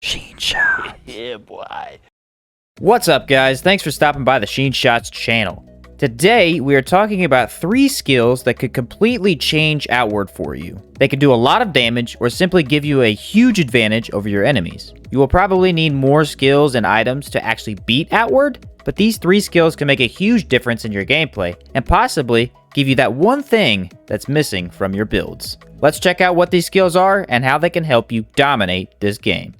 Sheen Shot. Yeah, boy. What's up, guys? Thanks for stopping by the Sheen Shots channel. Today, we are talking about 3 skills that could completely change Outward for you. They can do a lot of damage or simply give you a huge advantage over your enemies. You will probably need more skills and items to actually beat Outward, but these 3 skills can make a huge difference in your gameplay and possibly give you that one thing that's missing from your builds. Let's check out what these skills are and how they can help you dominate this game.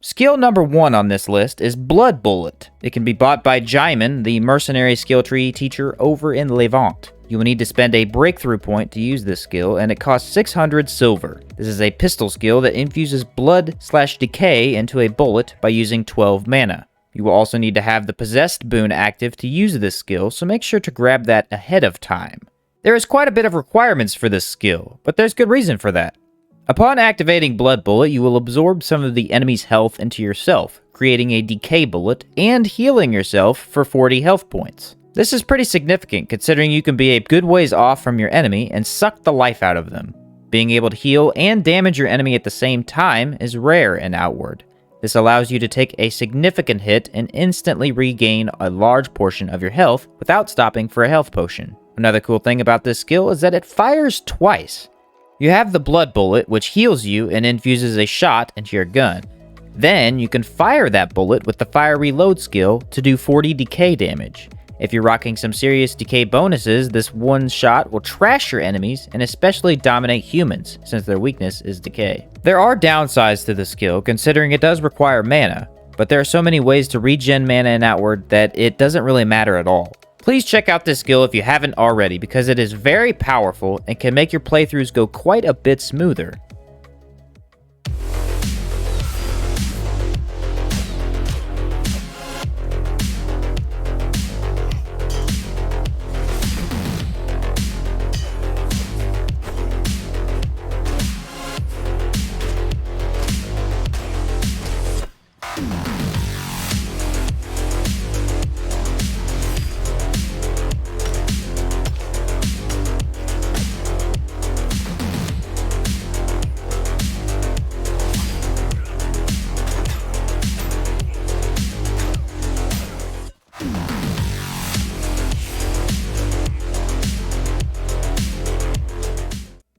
Skill number 1 on this list is Blood Bullet. It can be bought by Jaimin, the mercenary skill tree teacher over in Levant. You will need to spend a breakthrough point to use this skill, and it costs 600 silver. This is a pistol skill that infuses blood/decay into a bullet by using 12 mana. You will also need to have the Possessed boon active to use this skill, so make sure to grab that ahead of time. There is quite a bit of requirements for this skill, but there's good reason for that. Upon activating Blood Bullet, you will absorb some of the enemy's health into yourself, creating a decay bullet and healing yourself for 40 health points. This is pretty significant considering you can be a good ways off from your enemy and suck the life out of them. Being able to heal and damage your enemy at the same time is rare in Outward. This allows you to take a significant hit and instantly regain a large portion of your health without stopping for a health potion. Another cool thing about this skill is that it fires twice. You have the Blood Bullet, which heals you and infuses a shot into your gun. Then, you can fire that bullet with the Fire Reload skill to do 40 decay damage. If you're rocking some serious decay bonuses, this one shot will trash your enemies and especially dominate humans, since their weakness is decay. There are downsides to the skill, considering it does require mana, but there are so many ways to regen mana in Outward that it doesn't really matter at all. Please check out this skill if you haven't already, because it is very powerful and can make your playthroughs go quite a bit smoother.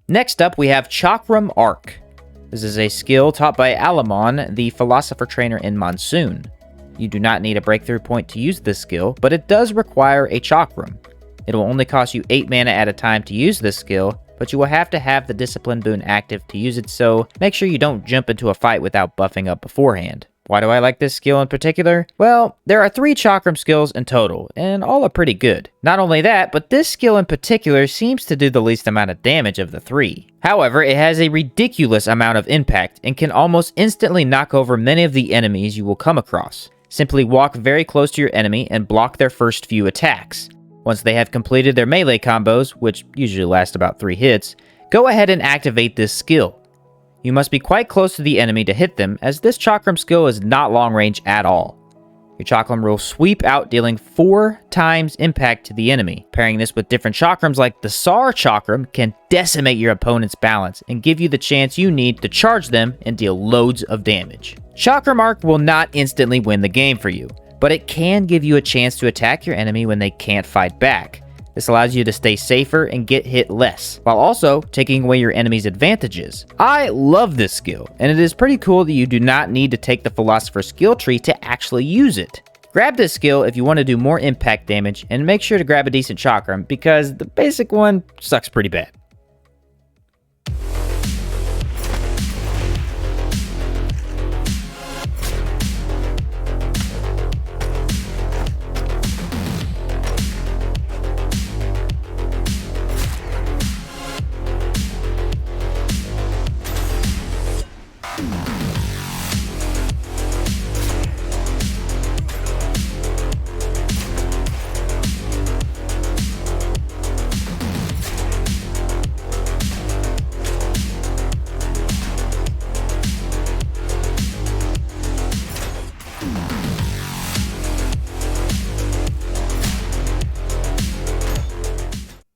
Next up, we have Chakram Arc. This is a skill taught by Alamon, the philosopher trainer in Monsoon. You do not need a breakthrough point to use this skill, but it does require a chakram. It will only cost you 8 mana at a time to use this skill, but you will have to have the discipline boon active to use it, so make sure you don't jump into a fight without buffing up beforehand. Why do I like this skill in particular? Well, there are 3 chakram skills in total, and all are pretty good. Not only that, but this skill in particular seems to do the least amount of damage of the 3. However, it has a ridiculous amount of impact and can almost instantly knock over many of the enemies you will come across. Simply walk very close to your enemy and block their first few attacks. Once they have completed their melee combos, which usually last about 3 hits, go ahead and activate this skill. You must be quite close to the enemy to hit them, as this chakram skill is not long range at all. Your chakram will sweep out, dealing 4 times impact to the enemy. Pairing this with different chakrams like the Sar chakram can decimate your opponent's balance and give you the chance you need to charge them and deal loads of damage. Chakram Arc will not instantly win the game for you, but it can give you a chance to attack your enemy when they can't fight back. This allows you to stay safer and get hit less, while also taking away your enemy's advantages. I love this skill, and it is pretty cool that you do not need to take the Philosopher's skill tree to actually use it. Grab this skill if you want to do more impact damage, and make sure to grab a decent chakram, because the basic one sucks pretty bad.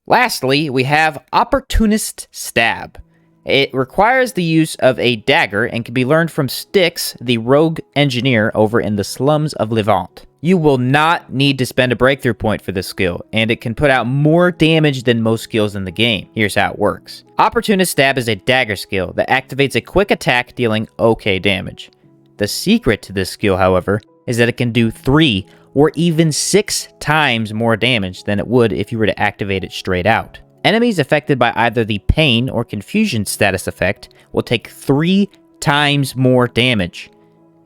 Lastly, we have Opportunist Stab. It requires the use of a dagger and can be learned from Styx, the rogue engineer over in the slums of Levant. You will not need to spend a breakthrough point for this skill, and it can put out more damage than most skills in the game. Here's how it works. Opportunist Stab is a dagger skill that activates a quick attack dealing okay damage. The secret to this skill, however, is that it can do 3 or even 6 times more damage than it would if you were to activate it straight out. Enemies affected by either the pain or confusion status effect will take 3 times more damage.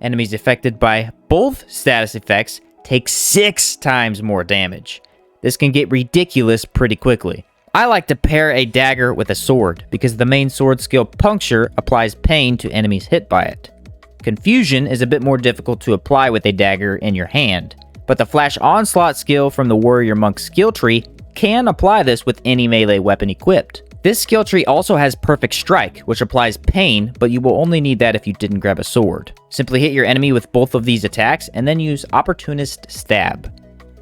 Enemies affected by both status effects take 6 times more damage. This can get ridiculous pretty quickly. I like to pair a dagger with a sword because the main sword skill Puncture applies pain to enemies hit by it. Confusion is a bit more difficult to apply with a dagger in your hand, but the Flash Onslaught skill from the Warrior Monk skill tree can apply this with any melee weapon equipped. This skill tree also has Perfect Strike, which applies pain, but you will only need that if you didn't grab a sword. Simply hit your enemy with both of these attacks, and then use Opportunist Stab.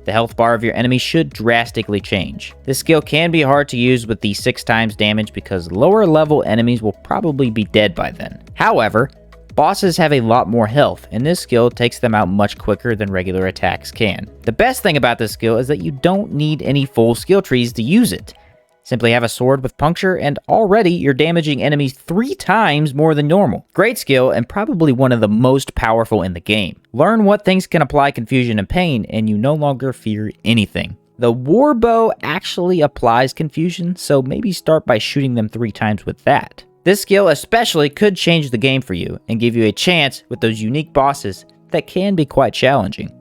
The health bar of your enemy should drastically change. This skill can be hard to use with the 6 times damage because lower level enemies will probably be dead by then. However, bosses have a lot more health, and this skill takes them out much quicker than regular attacks can. The best thing about this skill is that you don't need any full skill trees to use it. Simply have a sword with Puncture, and already you're damaging enemies 3 times more than normal. Great skill, and probably one of the most powerful in the game. Learn what things can apply confusion and pain, and you no longer fear anything. The Warbow actually applies confusion, so maybe start by shooting them 3 times with that. This skill especially could change the game for you, and give you a chance with those unique bosses that can be quite challenging.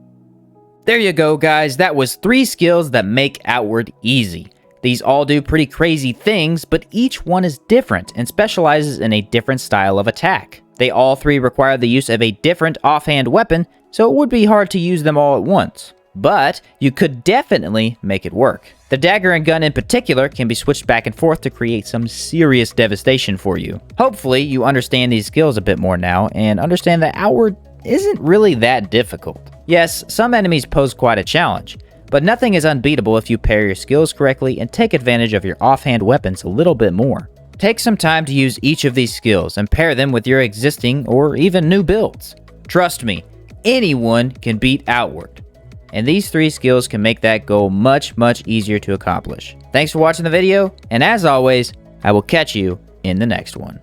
There you go, guys. That was 3 skills that make Outward easy. These all do pretty crazy things, but each one is different and specializes in a different style of attack. They all 3 require the use of a different offhand weapon, so it would be hard to use them all at once. But you could definitely make it work. The dagger and gun in particular can be switched back and forth to create some serious devastation for you. Hopefully you understand these skills a bit more now, and understand that Outward isn't really that difficult. Yes, some enemies pose quite a challenge, but nothing is unbeatable if you pair your skills correctly and take advantage of your offhand weapons a little bit more. Take some time to use each of these skills and pair them with your existing or even new builds. Trust me, anyone can beat Outward, and these 3 skills can make that goal much easier to accomplish. Thanks for watching the video, and as always, I will catch you in the next one.